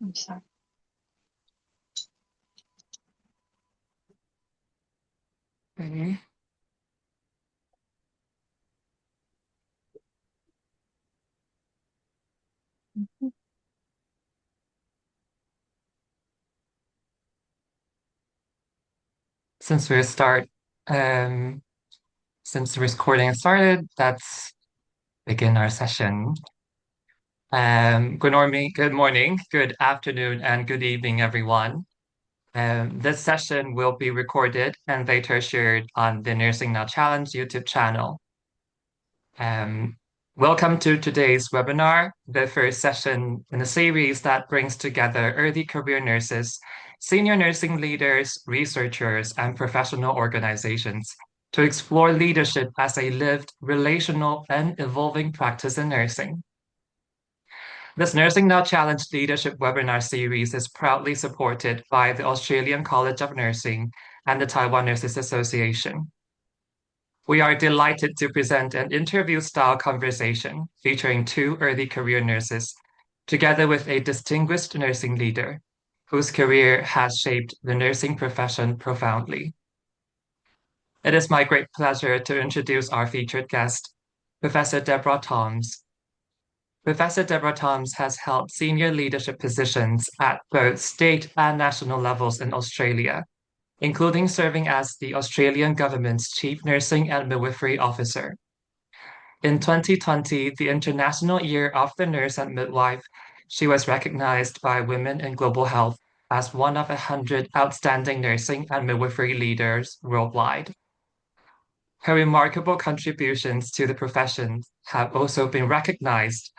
I'm sorry. Okay. Since we start, um, since the recording started, let's begin our session. Good morning, good afternoon, and good evening, everyone. This session will be recorded and later shared on the Nursing Now Challenge YouTube channel. Um, Welcome to today's webinar, the first session in a series that brings together early career nurses, senior nursing leaders, researchers, and professional organizations to explore leadership as a lived, relational, and evolving practice in nursing. This Nursing Now Challenge Leadership webinar series is proudly supported by the Australian College of Nursing and the Taiwan Nurses Association. We are delighted to present an interview-style conversation featuring two early career nurses, together with a distinguished nursing leader whose career has shaped the nursing profession profoundly. It is my great pleasure to introduce our featured guest, Professor Debra Thoms. Professor Debra Thoms has held senior leadership positions at both state and national levels in Australia, including serving as the Australian government's Chief Nursing and Midwifery Officer. In 2020, the International Year of the Nurse and Midwife, she was recognized by Women in Global Health as one of 100 outstanding nursing and midwifery leaders worldwide. Her remarkable contributions to the profession have also been recognized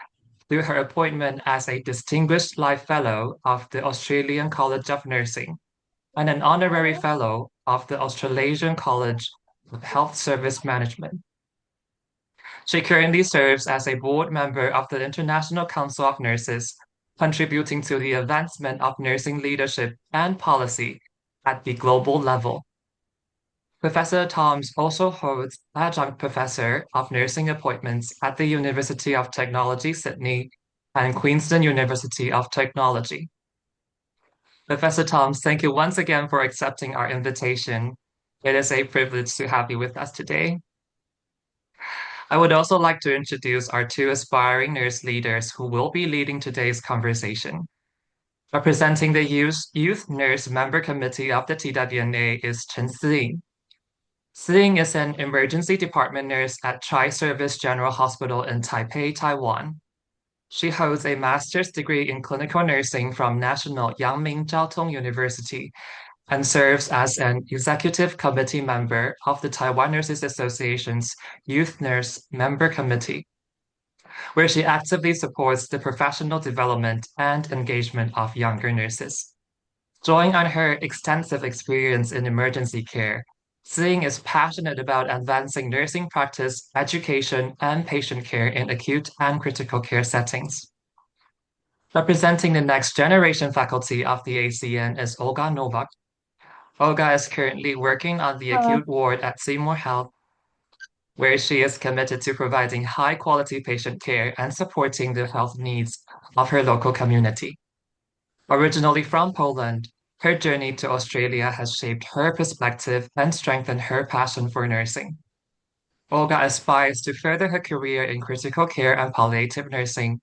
through her appointment as a Distinguished Life Fellow of the Australian College of Nursing and an Honorary Fellow of the Australasian College of Health Service Management. She currently serves as a board member of the International Council of Nurses, contributing to the advancement of nursing leadership and policy at the global level. Professor Thoms also holds adjunct professor of nursing appointments at the University of Technology, Sydney, and Queensland University of Technology. Professor Thoms, thank you once again for accepting our invitation. It is a privilege to have you with us today. I would also like to introduce our two aspiring nurse leaders who will be leading today's conversation. Representing the Youth Nurse Member Committee of the TWNA is Chen Siying. Siying is an emergency department nurse at Tri-Service General Hospital in Taipei, Taiwan. She holds a master's degree in clinical nursing from National Yangming Jiaotong University and serves as an executive committee member of the Taiwan Nurses Association's Youth Nurse Member Committee, where she actively supports the professional development and engagement of younger nurses. Drawing on her extensive experience in emergency care, Singh is passionate about advancing nursing practice, education, and patient care in acute and critical care settings. Representing the next generation faculty of the ACN is Olga Novak. Olga is currently working on the Hello. acute ward at Seymour Health, where she is committed to providing high-quality patient care and supporting the health needs of her local community. Originally from Poland, her journey to Australia has shaped her perspective and strengthened her passion for nursing. Olga aspires to further her career in critical care and palliative nursing.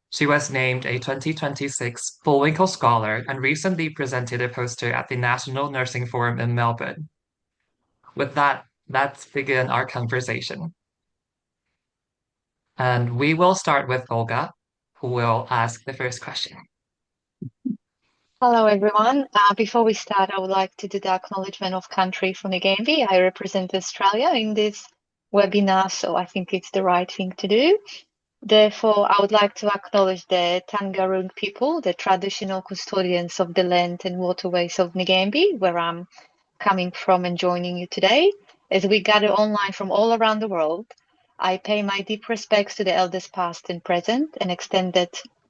She was named a 2026 Bullwinkle Scholar and recently presented a poster at the National Nursing Forum in Melbourne. With that, let's begin our conversation. And we will start with Olga, who will ask the first question. Hello, everyone. Before we start, I would like to do the acknowledgement of country from Nigambi. I represent Australia in this webinar, so I think it's the right thing to do. Therefore, I would like to acknowledge the Tangarung people, the traditional custodians of the land and waterways of Nigambi, where I'm coming from and joining you today. As we gather online from all around the world, I pay my deep respects to the elders past and present and extended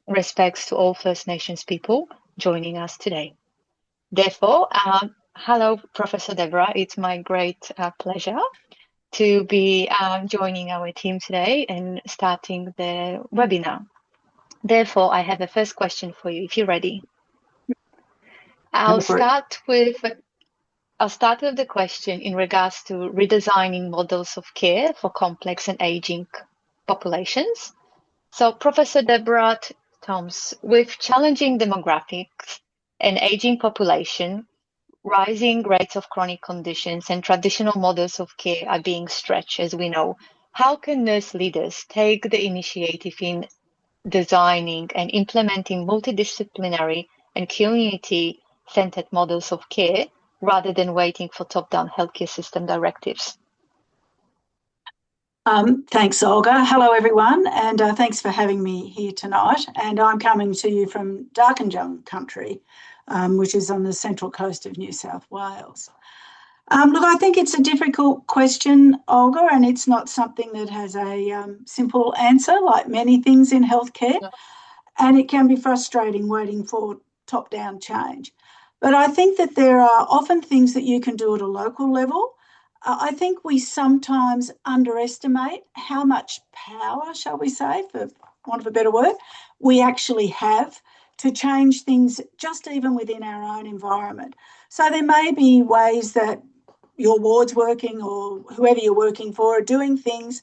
respects to all First Nations people joining us today. Therefore, hello, Professor Debra. It's my great pleasure to be joining our team today and starting the webinar. Therefore, I have a first question for you, if you're ready. I'll start with the question in regards to redesigning models of care for complex and aging populations. So, Professor Debra Thoms, with challenging demographics, an aging population, rising rates of chronic conditions, and traditional models of care are being stretched, as we know, how can nurse leaders take the initiative in designing and implementing multidisciplinary and community-centered models of care rather than waiting for top-down healthcare system directives? Thanks, Olga. Hello, everyone, and thanks for having me here tonight. And I'm coming to you from Darkinjung country, which is on the central coast of New South Wales. Look, I think it's a difficult question, Olga, and it's not something that has a simple answer, like many things in healthcare. And it can be frustrating waiting for top-down change. But I think that there are often things that you can do at a local level. I think we sometimes underestimate how much power, shall we say, for want of a better word, we actually have to change things just even within our own environment. So there may be ways that your ward's working or whoever you're working for are doing things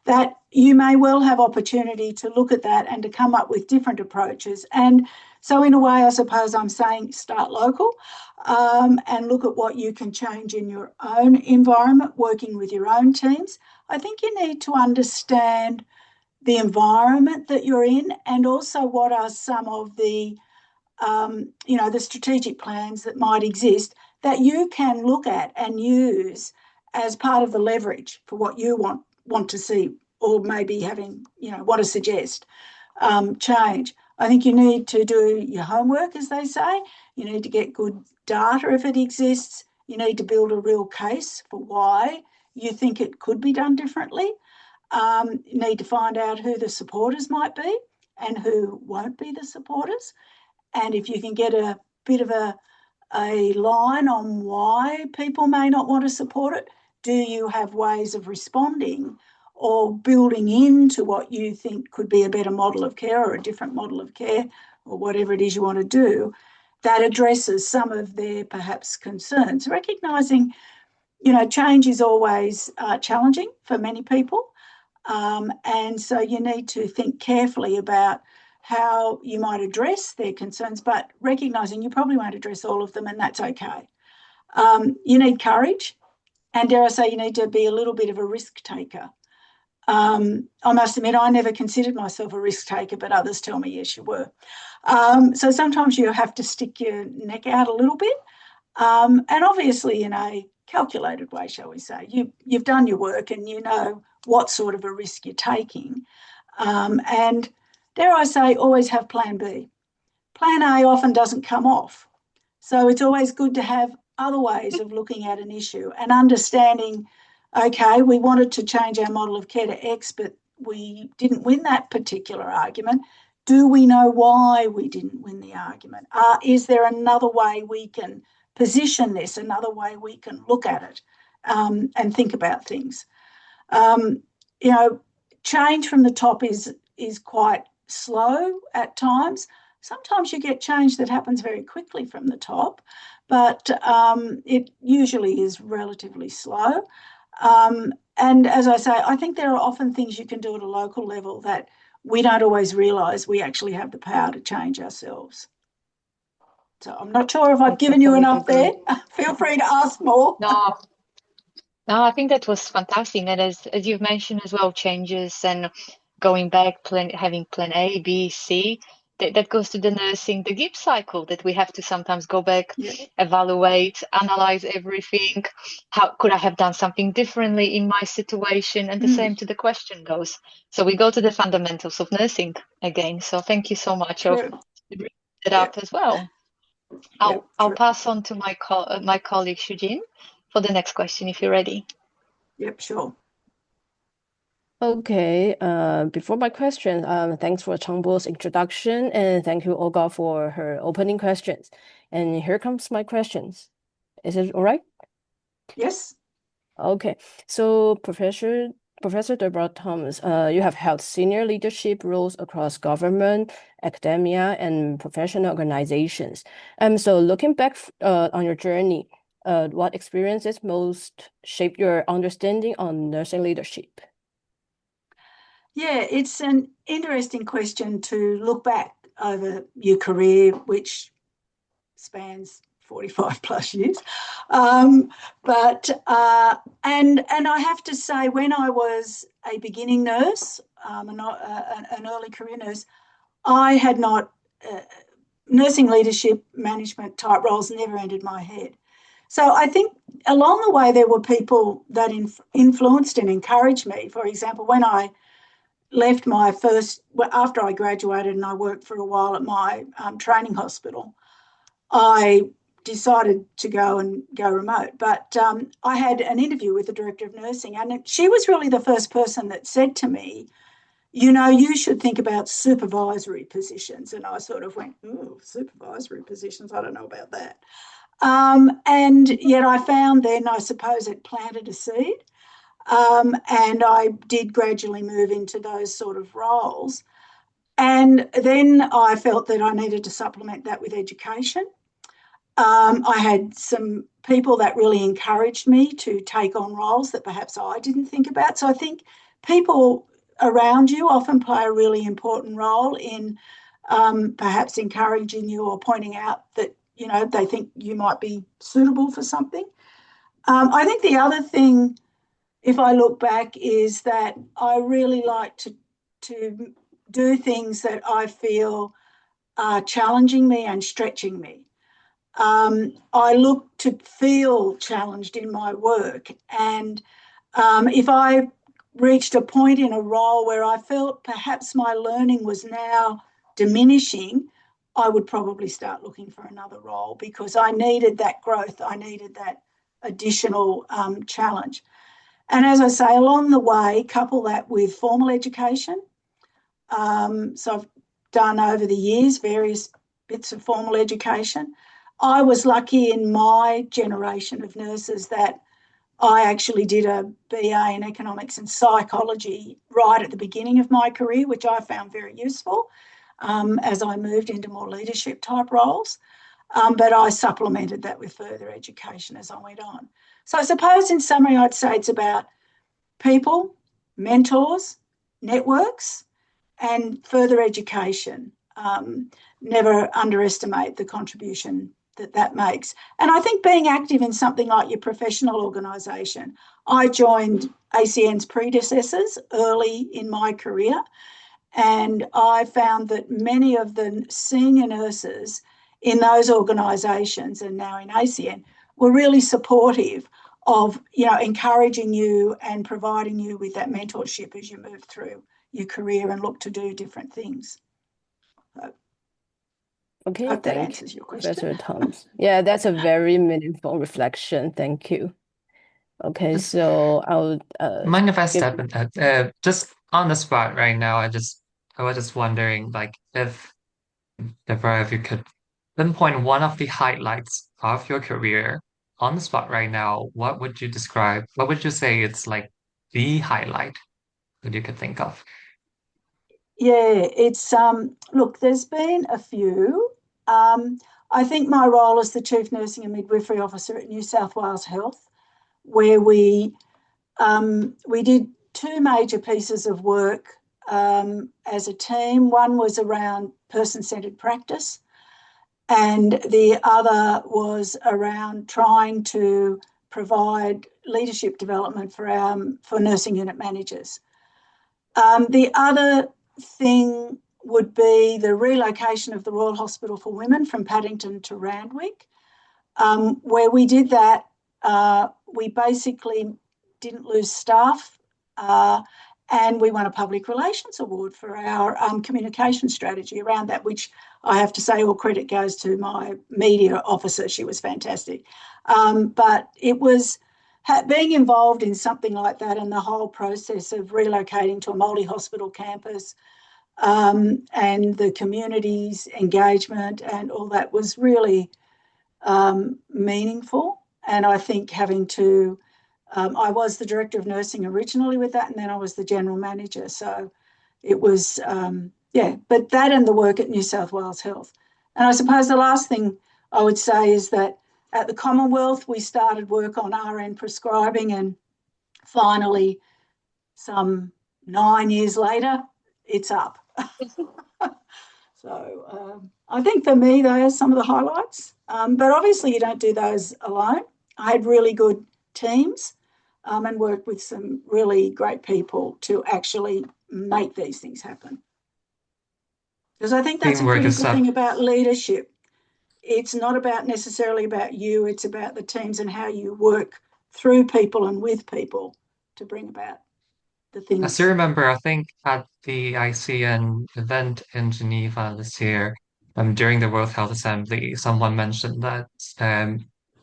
that you may well have opportunity to look at that and to come up with different approaches. And so in a way, I suppose I'm saying start local and look at what you can change in your own environment, working with your own teams. I think you need to understand the environment that you're in and also what are some of the, the strategic plans that might exist that you can look at and use as part of the leverage for what you want to see or maybe want to suggest change. I think you need to do your homework, as they say. You need to get good data if it exists. You need to build a real case for why you think it could be done differently. You need to find out who the supporters might be and who won't be the supporters. And if you can get a bit of a line on why people may not want to support it, do you have ways of responding or building into what you think could be a better model of care or a different model of care or whatever it is you want to do that addresses some of their perhaps concerns, recognising, change is always challenging for many people. And so you need to think carefully about how you might address their concerns, but recognising you probably won't address all of them, and that's okay. You need courage, and dare I say, you need to be a little bit of a risk taker. I must admit, I never considered myself a risk taker, but others tell me, yes, you were. So sometimes you have to stick your neck out a little bit, and obviously in a calculated way, shall we say. You've done your work and you know what sort of a risk you're taking. And dare I say, always have plan B. Plan A often doesn't come off. So it's always good to have other ways of looking at an issue and understanding, okay, we wanted to change our model of care to X, but we didn't win that particular argument. Do we know why we didn't win the argument? Is there another way we can position this, another way we can look at it and think about things? Change from the top is quite slow at times. Sometimes you get change that happens very quickly from the top, but it usually is relatively slow. And as I say, I think there are often things you can do at a local level that we don't always realise we actually have the power to change ourselves. So I'm not sure if I've given you enough there. Feel free to ask more. No, I think that was fantastic. And as you've mentioned as well, changes and going back, having plan A, B, C, that goes to the nursing, the GIP cycle that we have to sometimes go back, evaluate, analyze everything. How could I have done something differently in my situation? And the same to the question goes. So we go to the fundamentals of nursing again. So thank you so much for bringing it up as well. I'll pass on to my colleague Shujin for the next question, if you're ready. Yep, sure. Okay, before my question, thanks for Changbo's introduction, and thank you, Olga, for her opening questions. And here comes my questions. Is it all right? Yes. Okay, so Professor Debra Thoms, you have held senior leadership roles across government, academia, and professional organizations. So looking back on your journey, what experiences most shaped your understanding on nursing leadership? Yeah, it's an interesting question to look back over your career, which spans 45 plus years. And I have to say, when I was a beginning nurse, an early career nurse, I had not, nursing leadership management type roles never entered my head. So I think along the way, there were people that influenced and encouraged me. For example, when I left after I graduated and I worked for a while at my training hospital, I decided to go remote. But I had an interview with the director of nursing, and she was really the first person that said to me, you should think about supervisory positions. And I sort of went, oh, supervisory positions, I don't know about that. And yet I found then, I suppose it planted a seed. And I did gradually move into those sort of roles. And then I felt that I needed to supplement that with education. I had some people that really encouraged me to take on roles that perhaps I didn't think about. So I think people around you often play a really important role in perhaps encouraging you or pointing out that, they think you might be suitable for something. I think the other thing, if I look back, is that I really like to do things that I feel are challenging me and stretching me. I look to feel challenged in my work. And if I reached a point in a role where I felt perhaps my learning was now diminishing, I would probably start looking for another role because I needed that growth. I needed that additional challenge. And as I say, along the way, couple that with formal education. So I've done over the years various bits of formal education. I was lucky in my generation of nurses that I actually did a BA in economics and psychology right at the beginning of my career, which I found very useful as I moved into more leadership type roles. But I supplemented that with further education as I went on. So I suppose in summary, I'd say it's about people, mentors, networks, and further education. Never underestimate the contribution that makes. And I think being active in something like your professional organisation, I joined ACN's predecessors early in my career, and I found that many of the senior nurses in those organisations and now in ACN were really supportive of, encouraging you and providing you with that mentorship as you move through your career and look to do different things. So, Okay, I hope that thank answers your question. Professor Thoms. Yeah, that's a very meaningful reflection. Thank you. Okay, so I'll Mind if I give step in that? Just on the spot right now, I was just wondering, like, if Deborah, if you could pinpoint one of the highlights of your career on the spot right now, what would you describe? What would you say it's like the highlight that you could think of? Yeah, it's look, there's been a few. I think my role as the Chief Nursing and Midwifery Officer at New South Wales Health, where we did two major pieces of work as a team. One was around person-centred practice, and the other was around trying to provide leadership development for nursing unit managers. The other thing would be the relocation of the Royal Hospital for Women from Paddington to Randwick. Where we did that, we basically didn't lose staff, and we won a public relations award for our communication strategy around that, which I have to say all credit goes to my media officer. She was fantastic. But it was being involved in something like that and the whole process of relocating to a multi-hospital campus and the community's engagement and all that was really meaningful. And I think having to I was the director of nursing originally with that, and then I was the general manager. So it was, but that and the work at New South Wales Health. And I suppose the last thing I would say is that at the Commonwealth, we started work on RN prescribing, and finally, some 9 years later, it's up. So I think for me, they are some of the highlights. But obviously, you don't do those alone. I had really good teams and worked with some really great people to actually make these things happen. Because I think that's a Teamwork is critical thing about leadership. It's not about necessarily about you, it's about the teams and how you work through people and with people to bring about the I things. still remember, I think at the ICN event in Geneva this year, during the World Health Assembly, someone mentioned that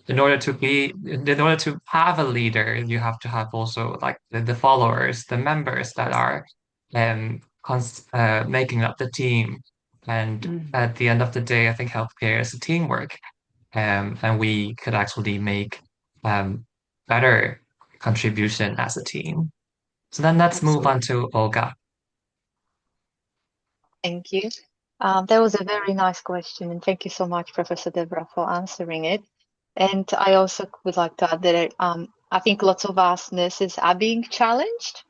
in order to have a leader, you have to have also like the followers, the members that are making up the team. And at the end of the day, I think healthcare is a teamwork, and we could actually make better contribution as a team. So then let's move on to Olga. Thank you. That was a very nice question, and thank you so much, Professor Debra, for answering it. And I also would like to add that I think lots of us nurses are being challenged,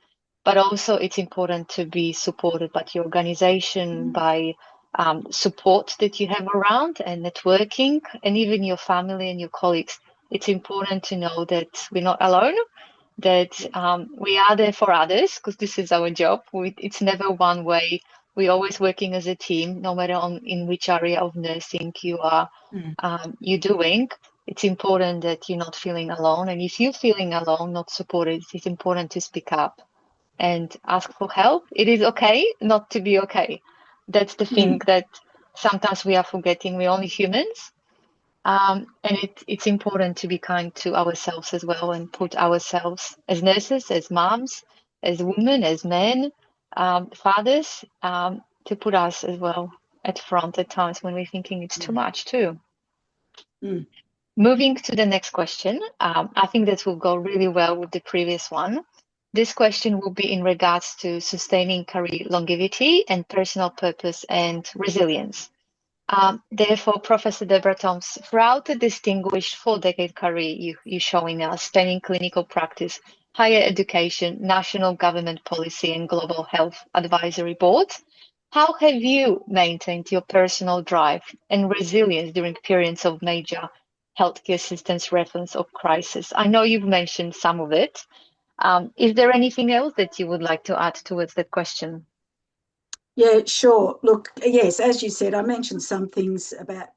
but also it's important to be supported by your organization, by support that you have around and networking, and even your family and your colleagues. It's important to know that we're not alone, that we are there for others, because this is our job. It's never one way. We're always working as a team, no matter in which area of nursing you are you're doing. It's important that you're not feeling alone. And if you're feeling alone, not supported, it's important to speak up and ask for help. It is okay not to be okay. That's the thing that sometimes we are forgetting. We're only humans. And it's important to be kind to ourselves as well and put ourselves as nurses, as moms, as women, as men, fathers, to put us as well at front at times when we're thinking it's too much too. Moving to the next question, I think that will go really well with the previous one. This question will be in regards to sustaining career longevity and personal purpose and resilience. Therefore, Professor Debra Thoms, throughout a distinguished 4-decade career you're showing us, spanning clinical practice, higher education, national government policy, and global health advisory boards, how have you maintained your personal drive and resilience during periods of major healthcare systems reference or crisis? I know you've mentioned some of it. Is there anything else that you would like to add towards that question? Yeah, sure. Look, yes, as you said, I mentioned some things about,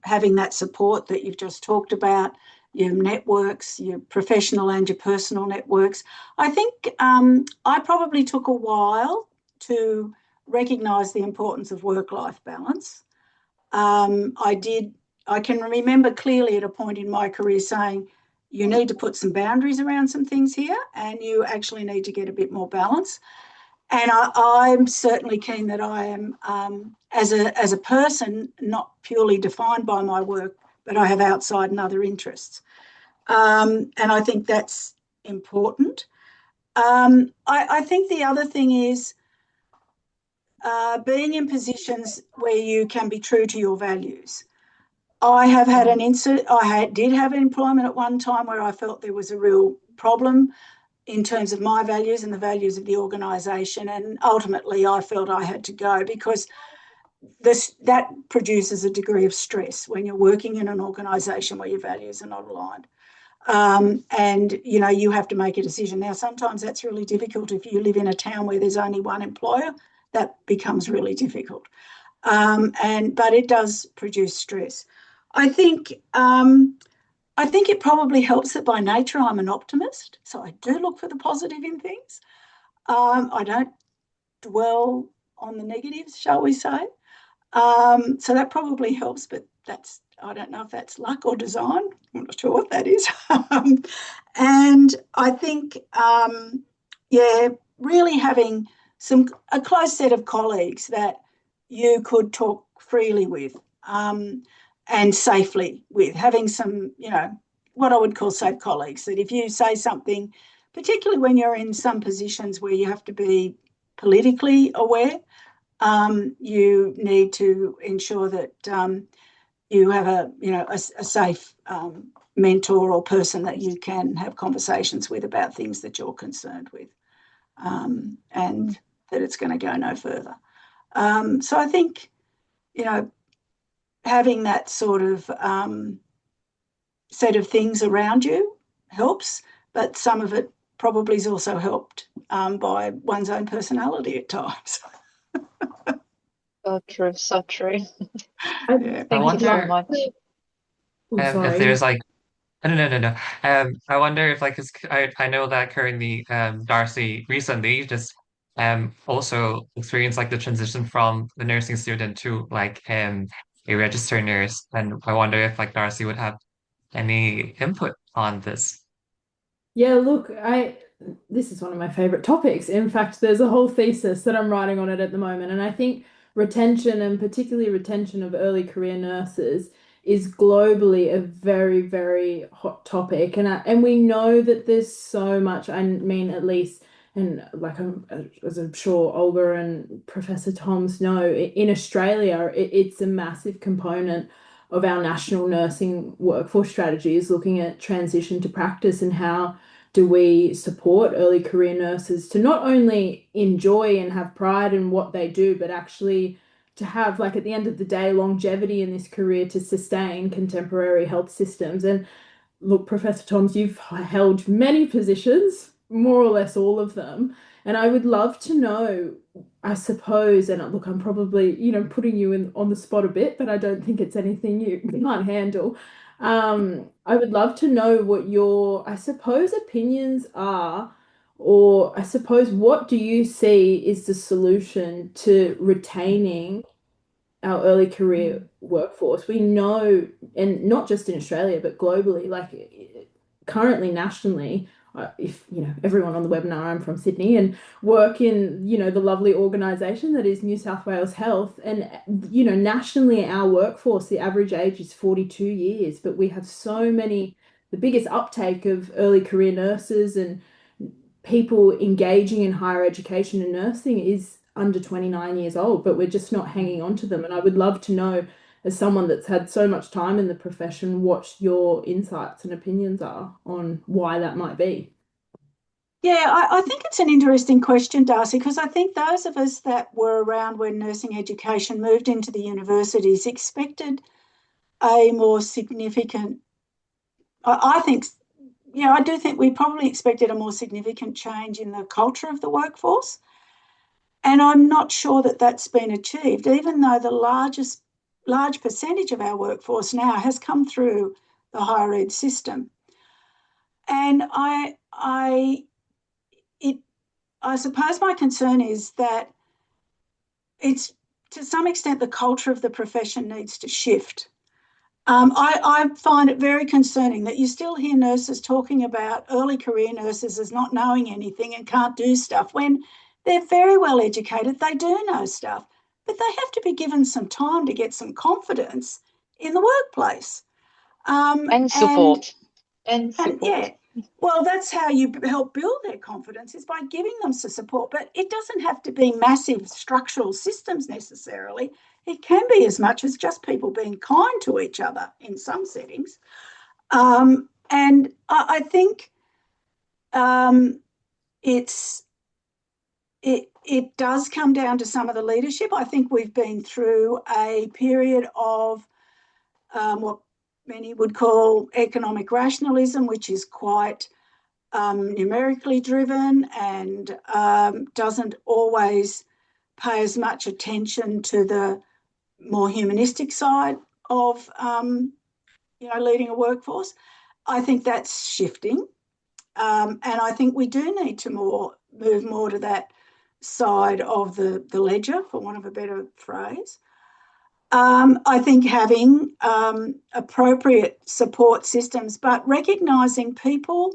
having that support that you've just talked about, your networks, your professional and your personal networks. I think I probably took a while to recognise the importance of work-life balance. I can remember clearly at a point in my career saying, you need to put some boundaries around some things here, and you actually need to get a bit more balance. And I'm certainly keen that I am, as a person, not purely defined by my work, but I have outside and other interests. And I think that's important. I think the other thing is being in positions where you can be true to your values. I have had an incident, did have employment at one time where I felt there was a real problem in terms of my values and the values of the organisation. And ultimately I felt I had to go because that produces a degree of stress when you're working in an organisation where your values are not aligned. And, you have to make a decision. Now, sometimes that's really difficult. If you live in a town where there's only one employer, that becomes really difficult. But it does produce stress. I think it probably helps that by nature I'm an optimist, so I do look for the positive in things. I don't dwell on the negatives, shall we say. So that probably helps, but I don't know if that's luck or design. I'm not sure what that is. And I think, really having a close set of colleagues that you could talk freely with and safely with, having some, what I would call safe colleagues, that if you say something, particularly when you're in some positions where you have to be politically aware, you need to ensure that you have a safe mentor or person that you can have conversations with about things that you're concerned with, and that it's going to go no further. So I think, having that sort of set of things around you helps, but some of it probably is also helped by one's own personality at times. So true, so true. Yeah. Thank you so much. Oh, sorry. if there's like, no. I wonder if like, 'cause I know that currently, Darcy recently just also experienced like the transition from the nursing student to like a registered nurse, and I wonder if like Darcy would have any input on this. Yeah, look, this is one of my favorite topics. In fact, there's a whole thesis that I'm writing on it at the moment, and I think retention, and particularly retention of early career nurses, is globally a very, very hot topic. And we know that there's so much, I mean, at least, and like as I'm sure Olga and Professor Thoms know, in Australia, it's a massive component of our national nursing workforce strategy, is looking at transition to practice and how do we support early career nurses to not only enjoy and have pride in what they do, but actually to have, like, at the end of the day, longevity in this career to sustain contemporary health systems. And look, Professor Thoms, you've held many positions, more or less all of them. And I would love to know, I suppose, and look, I'm probably, putting you on the spot a bit, but I don't think it's anything you can't handle. I would love to know what your, I suppose, opinions are, or I suppose, what do you see is the solution to retaining our early career workforce? We know, and not just in Australia, but globally, like currently nationally, if everyone on the webinar, I'm from Sydney and work in the lovely organisation that is New South Wales Health, and nationally our workforce, the average age is 42 years, but we have so many, the biggest uptake of early career nurses and people engaging in higher education and nursing is under 29 years old, but we're just not hanging on to them. And I would love to know, as someone that's had so much time in the profession, what your insights and opinions are on why that might be. Yeah, I think it's an interesting question, Darcy, because I think those of us that were around when nursing education moved into the universities expected a more significant, I think, I do think we probably expected a more significant change in the culture of the workforce. And I'm not sure that that's been achieved, even though the large percentage of our workforce now has come through the higher ed system. And I suppose my concern is that it's, to some extent, the culture of the profession needs to shift. I find it very concerning that you still hear nurses talking about early career nurses as not knowing anything and can't do stuff, when they're very well educated, they do know stuff, but they have to be given some time to get some confidence in the workplace. And support. And support. Yeah, well, that's how you help build their confidence, is by giving them some support. But it doesn't have to be massive structural systems necessarily. It can be as much as just people being kind to each other in some settings. And I think it does come down to some of the leadership. I think we've been through a period of what many would call economic rationalism, which is quite numerically driven and doesn't always pay as much attention to the more humanistic side of leading a workforce. I think that's shifting, and I think we do need to move more to that side of the ledger, for want of a better phrase. I think having appropriate support systems, but recognising people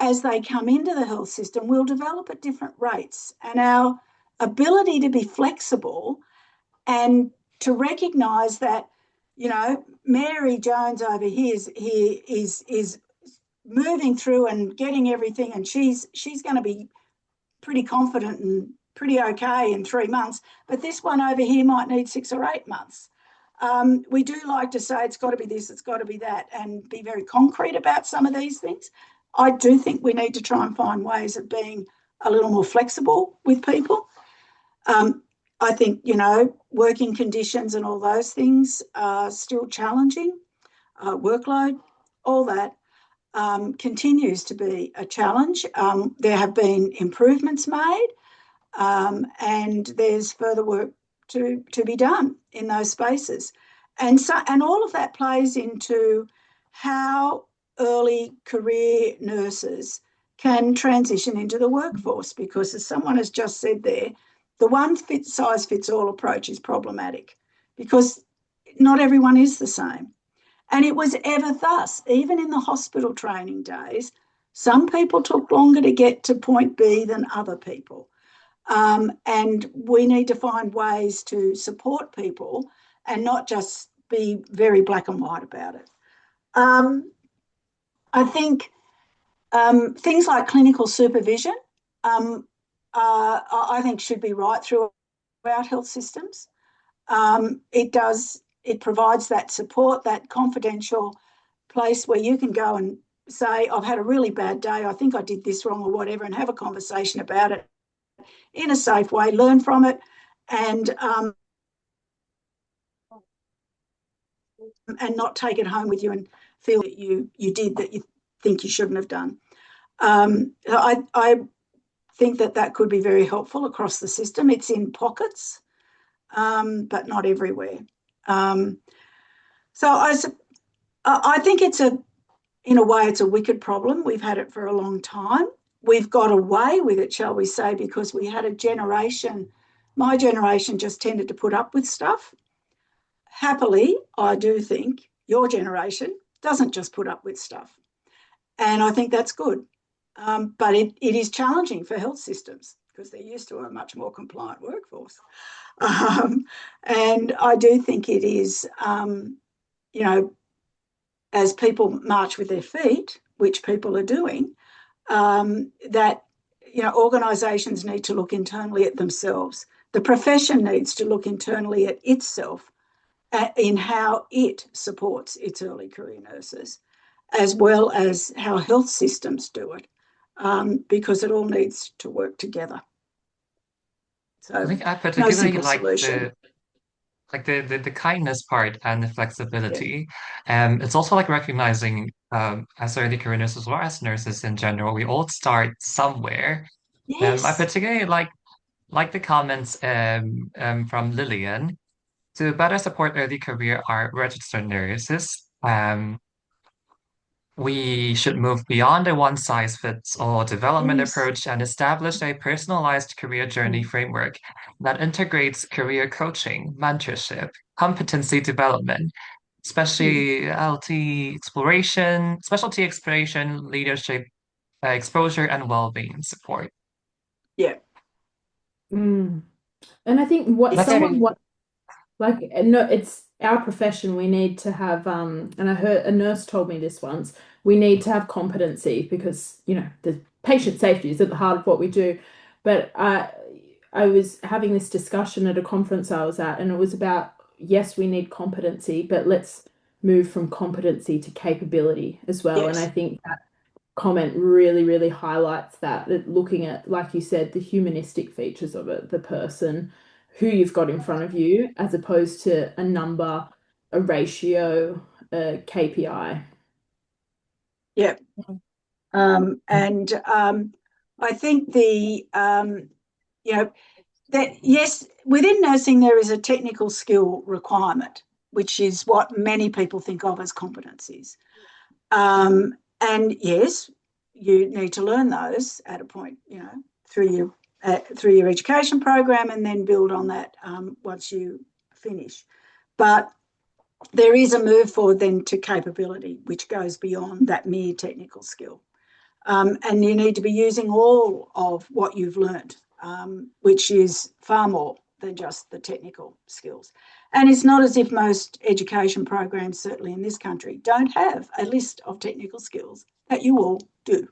as they come into the health system will develop at different rates, and our ability to be flexible and to recognise that Mary Jones over here is moving through and getting everything, and she's going to be pretty confident and pretty okay in 3 months. But this one over here might need 6 or 8 months. We do like to say it's got to be this, it's got to be that, and be very concrete about some of these things. I do think we need to try and find ways of being a little more flexible with people. I think, working conditions and all those things are still challenging. Workload, all that continues to be a challenge. There have been improvements made, and there's further work to be done in those spaces. And all of that plays into how early career nurses can transition into the workforce, because as someone has just said there, the one size fits all approach is problematic because not everyone is the same. And it was ever thus. Even in the hospital training days, some people took longer to get to point B than other people. And we need to find ways to support people and not just be very black and white about it. I think things like clinical supervision, I think should be right throughout health systems. It provides that support, that confidential place where you can go and say, I've had a really bad day, I think I did this wrong or whatever, and have a conversation about it in a safe way, learn from it, and not take it home with you and feel that you did that you think you shouldn't have done. I think that could be very helpful across the system. It's in pockets, but not everywhere. So I think in a way, it's a wicked problem. We've had it for a long time. We've got away with it, shall we say, because we had a generation, my generation just tended to put up with stuff. Happily, I do think your generation doesn't just put up with stuff. And I think that's good. But it is challenging for health systems because they're used to a much more compliant workforce. And I do think it is, as people march with their feet, which people are doing, that, organisations need to look internally at themselves. The profession needs to look internally at itself in how it supports its early career nurses, as well as how health systems do it, because it all needs to work together. So I think I no particularly simple like solution. the kindness part and the flexibility. It's also like recognizing as early career nurses as well as nurses in general, we all start somewhere. I Yes. particularly like the comments from Lillian. To better support early career our registered nurses, we should move beyond a one-size-fits-all development Yes. approach and establish a personalized career journey framework that integrates career coaching, mentorship, competency development, specialty exploration, leadership exposure, and well-being support. Yeah. And I think what Yes. someone no, it's our profession. We need to have and I heard a nurse told me this once, we need to have competency because, the patient safety is at the heart of what we do. But I was having this discussion at a conference I was at, and it was about, yes, we need competency, but let's move from competency to capability as well. And I Yes. think that comment really, really highlights that looking at, like you said, the humanistic features of it, the person who you've got in front of you, as opposed to a number, a ratio, a KPI. Yeah. And I think that yes, within nursing there is a technical skill requirement, which is what many people think of as competencies. And yes, you need to learn those at a point, through your education program, and then build on that once you finish. But there is a move forward then to capability, which goes beyond that mere technical skill. And you need to be using all of what you've learned, which is far more than just the technical skills. And it's not as if most education programs, certainly in this country, don't have a list of technical skills that you all do.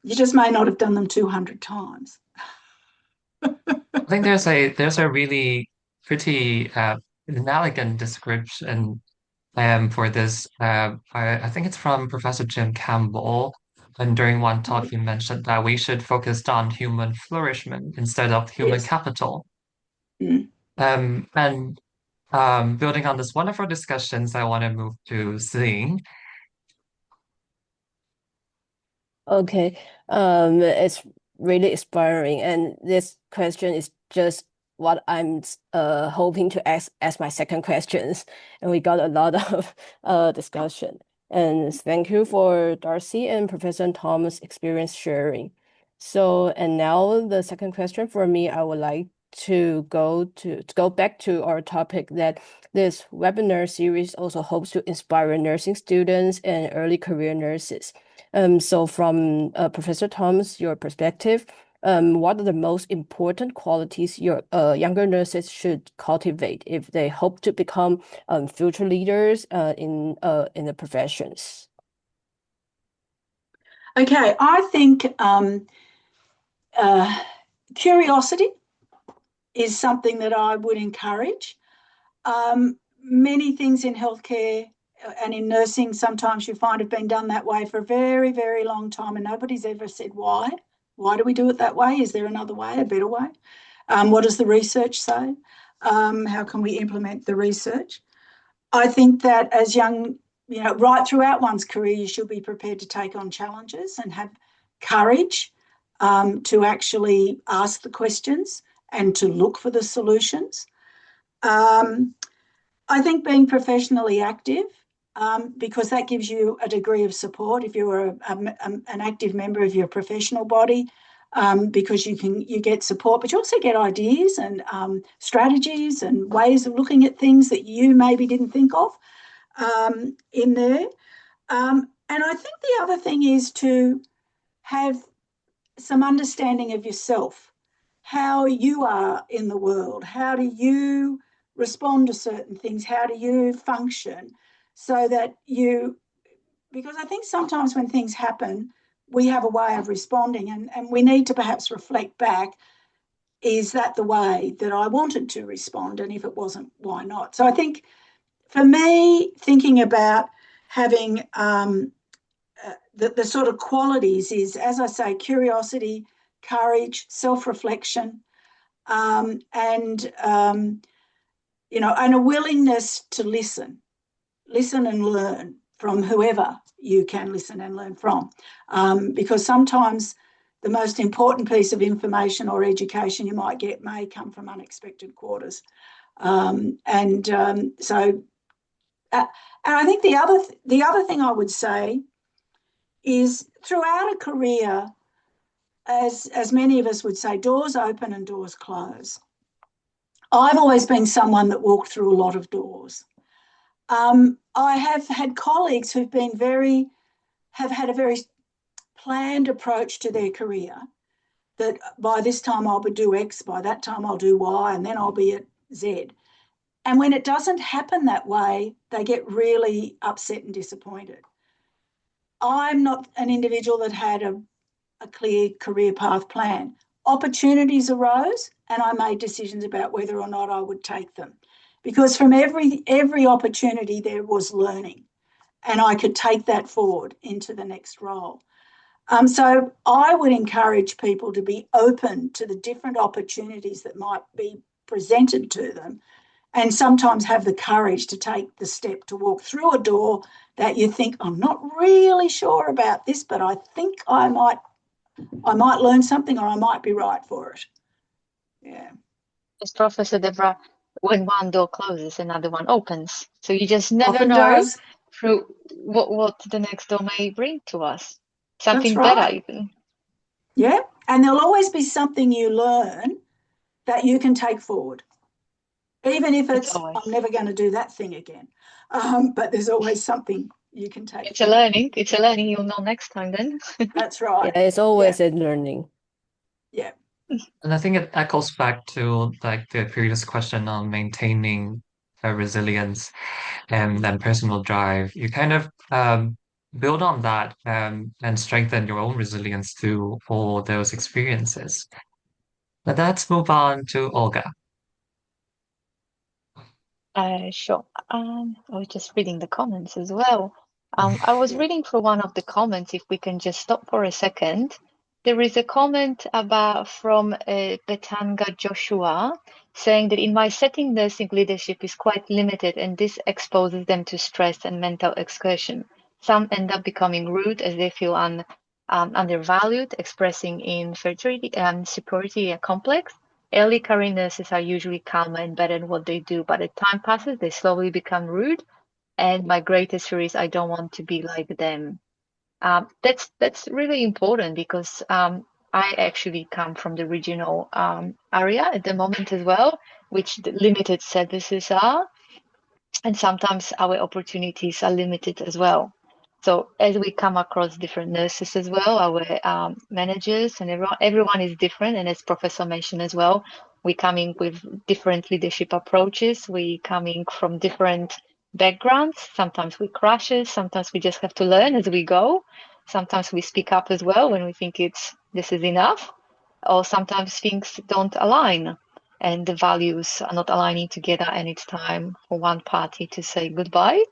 You just may not have done them 200 times. I think there's a really pretty an elegant description for this. I think it's from Professor Jim Campbell. And during one talk, he mentioned that we should focus on human flourishment instead of human Yes. capital. Mm. And building on this one of our discussions, I want to move to Celine. Okay, it's really inspiring, and this question is just what I'm hoping to ask my second questions, and we got a lot of discussion. And thank you for Darcy and Professor Thomas' experience sharing. So, and now the second question for me, I would like to go back to our topic that this webinar series also hopes to inspire nursing students and early career nurses. So from Professor Thoms, your perspective, what are the most important qualities your younger nurses should cultivate if they hope to become future leaders in the professions? Okay, I think curiosity is something that I would encourage. Many things in healthcare and in nursing, sometimes you find have been done that way for a very, very long time, and nobody's ever said why. Why do we do it that way? Is there another way, a better way? What does the research say? How can we implement the research? I think that as young, right throughout one's career, you should be prepared to take on challenges and have courage to actually ask the questions and to look for the solutions. I think being professionally active, because that gives you a degree of support if you're an active member of your professional body, because you get support, but you also get ideas and strategies and ways of looking at things that you maybe didn't think of in there. And I think the other thing is to have some understanding of yourself, how you are in the world, how do you respond to certain things, how do you function, so that because I think sometimes when things happen, we have a way of responding, and we need to perhaps reflect back, is that the way that I wanted to respond? And if it wasn't, why not? So I think for me, thinking about having the sort of qualities is, as I say, curiosity, courage, self-reflection, and and a willingness to listen and learn from whoever you can listen and learn from, because sometimes the most important piece of information or education you might get may come from unexpected quarters, and I think the other thing I would say is throughout a career, as many of us would say, doors open and doors close. I've always been someone that walked through a lot of doors. I have had colleagues who've have had a very planned approach to their career, that by this time I'll do X, by that time I'll do Y, and then I'll be at Z. And when it doesn't happen that way, they get really upset and disappointed. I'm not an individual that had a clear career path plan. Opportunities arose and I made decisions about whether or not I would take them, because from every opportunity there was learning, and I could take that forward into the next role. So I would encourage people to be open to the different opportunities that might be presented to them, and sometimes have the courage to take the step to walk through a door that you think, I'm not really sure about this, but I think I might learn something, or I might be right for it. Yeah. As Professor Debra, when one door closes, another one opens. So you just never Often know does. through what the next door may bring to us. Something That's better, right. even. Yeah. And there'll always be something you learn that you can take forward, even if It's I'm always. never going to do that thing again. But there's always something you can take It's a forward. learning. It's a learning you'll know next time then. That's Yeah, right. it's always a learning. Yeah. And I think it echoes back to like the previous question on maintaining resilience and then personal drive. You kind of build on that and strengthen your own resilience through all those experiences. But let's move on to Olga. Sure. I was just reading the comments as well. I was reading through one of the comments. If we can just stop for a second, there is a comment about from Betanga Joshua saying that in my setting, nursing leadership is quite limited, and this exposes them to stress and mental exertion. Some end up becoming rude as they feel undervalued, expressing inferiority and superiority complex. Early career nurses are usually calmer and better at what they do, but as time passes, they slowly become rude. And my greatest fear is I don't want to be like them. That's really important because I actually come from the regional area at the moment as well, which the limited services are, and sometimes our opportunities are limited as well. So as we come across different nurses as well, our managers and everyone is different. And as Professor mentioned as well, we coming with different leadership approaches. We coming from different backgrounds. Sometimes we crashes. Sometimes we just have to learn as we go. Sometimes we speak up as well when we think this is enough, or sometimes things don't align and the values are not aligning together, and it's time for one party to say goodbye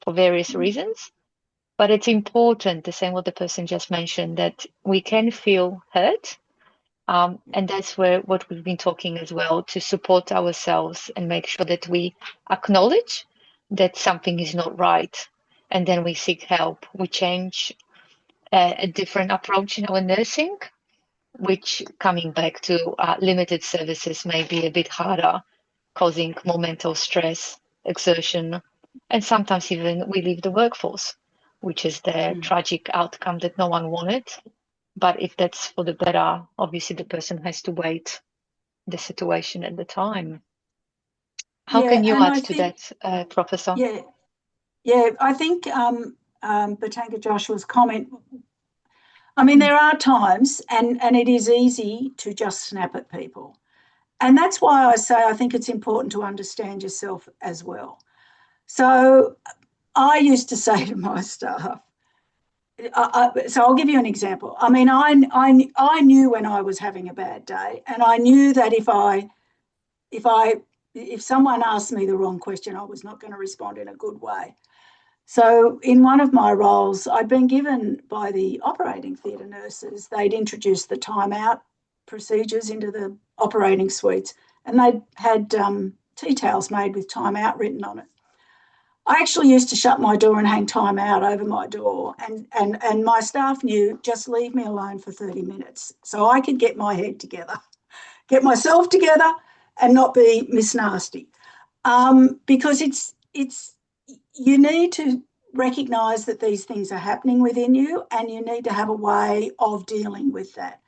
for various reasons. But it's important, the same what the person just mentioned, that we can feel hurt. And that's where what we've been talking as well, to support ourselves and make sure that we acknowledge that something is not right. And then we seek help. We change a different approach in our nursing, which coming back to limited services may be a bit harder, causing more mental stress, exertion, and sometimes even we leave the workforce, which is the tragic outcome that no one wanted. But if that's for the better, obviously the person has to wait the situation at the time. How can you add to that, Professor? Yeah, I think Batanga Joshua's comment, I mean, there are times, and it is easy to just snap at people. And that's why I say I think it's important to understand yourself as well. So I used to say to my staff, so I'll give you an example. I mean, I knew when I was having a bad day, and I knew that if someone asked me the wrong question, I was not going to respond in a good way. So in one of my roles, I'd been given by the operating theatre nurses, they'd introduced the timeout procedures into the operating suites, and they'd had tea towels made with timeout written on it. I actually used to shut my door and hang timeout over my door, and my staff knew, just leave me alone for 30 minutes so I could get my head together, get myself together and not be Miss Nasty. Because you need to recognise that these things are happening within you, and you need to have a way of dealing with that.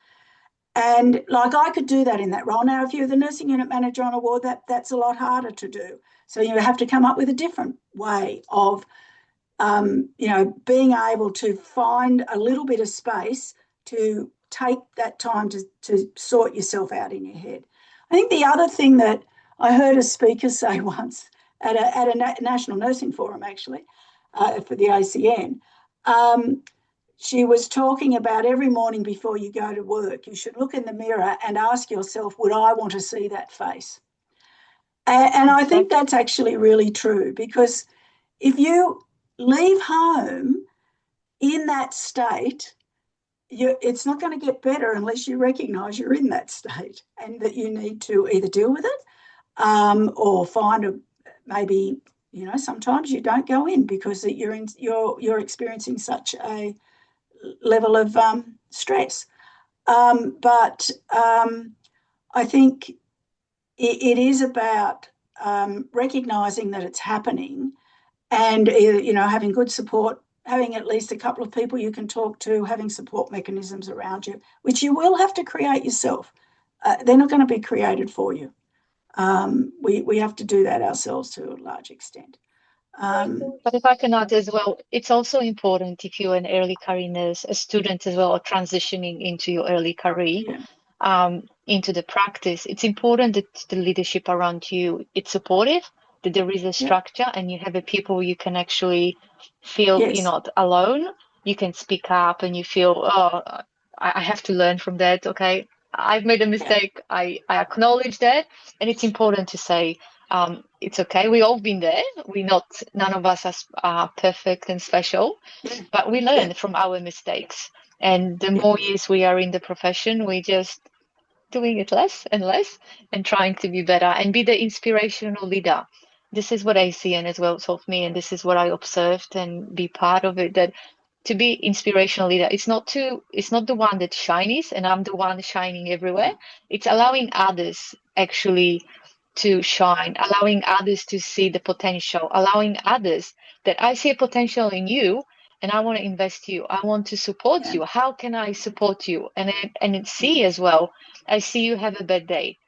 And like I could do that in that role. Now, if you're the nursing unit manager on a ward, that's a lot harder to do. So you have to come up with a different way of, being able to find a little bit of space to take that time to sort yourself out in your head. I think the other thing that I heard a speaker say once at a national nursing forum, actually, for the ACN, she was talking about every morning before you go to work, you should look in the mirror and ask yourself, would I want to see that face? And I think that's actually really true, because if you leave home in that state, it's not going to get better unless you recognise you're in that state and that you need to either deal with it or find maybe, sometimes you don't go in because you're experiencing such a level of stress. But I think it is about recognising that it's happening, and having good support, having at least a couple of people you can talk to, having support mechanisms around you, which you will have to create yourself. They're not going to be created for you. We have to do that ourselves to a large extent. But if I can add as well, it's also important if you're an early career nurse, a student as well, or transitioning into your early career. into the practice, it's important that the leadership around you, it's supportive, that there is a structure and you have a people you can actually feel you're not alone. You can speak up and you feel, oh, I have to learn from that. Okay, I've made a mistake. I acknowledge that. And it's important to say, it's okay. We all been there. None of us are perfect and special, but we learn from our mistakes. And the more years we are in the profession, we just doing it less and less and trying to be better and be the inspirational leader. This is what I see and as well taught me, and this is what I observed and be part of it, that to be inspirational leader, it's not the one that shines and I'm the one shining everywhere. It's allowing others actually to shine, allowing others to see the potential, allowing others that I see a potential in you and I want to invest you. I want to support you. How can I support you? And see as well, I see you have a bad day.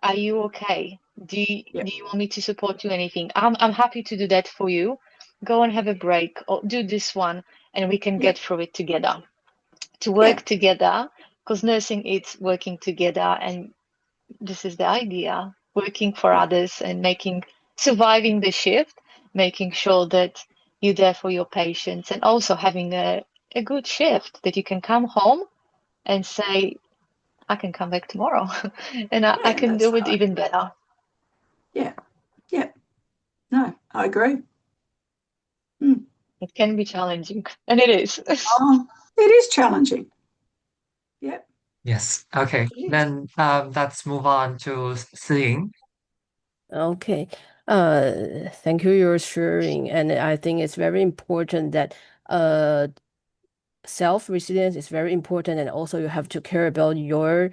Are you okay? Do you want me to support you anything? I'm happy to do that for you. Go and have a break or do this one and we can get through it together. To work together, because nursing is working together, and this is the idea, working for others and surviving the shift, making sure that you're there for your patients and also having a good shift that you can come home and say, I can come back tomorrow and I can do it even better. Yeah. No, I agree. It can be challenging, and it is. It is challenging. Yep. Yes. Okay. Then let's move on to Sing. Okay. Thank you for sharing. And I think it's very important that self-resilience is very important, and also you have to care about your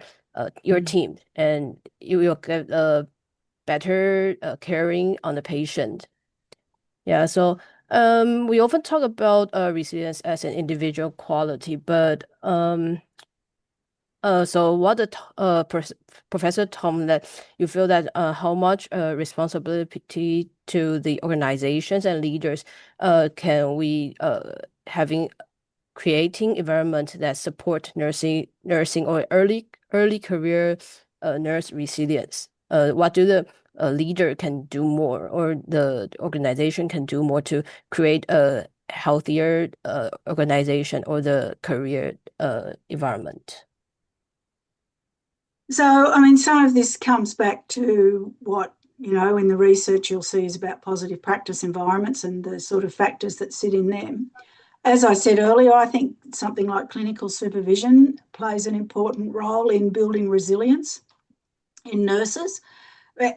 team, and you will get better caring on the patient. Yeah, so we often talk about resilience as an individual quality, but so what Professor Tom, that you feel that how much responsibility to the organizations and leaders can we creating environment that support nursing or early career nurse resilience? What do the leader can do more, or the organization can do more to create a healthier organization or the career environment? So, I mean, some of this comes back to what, in the research you'll see is about positive practice environments and the sort of factors that sit in them. As I said earlier, I think something like clinical supervision plays an important role in building resilience in nurses,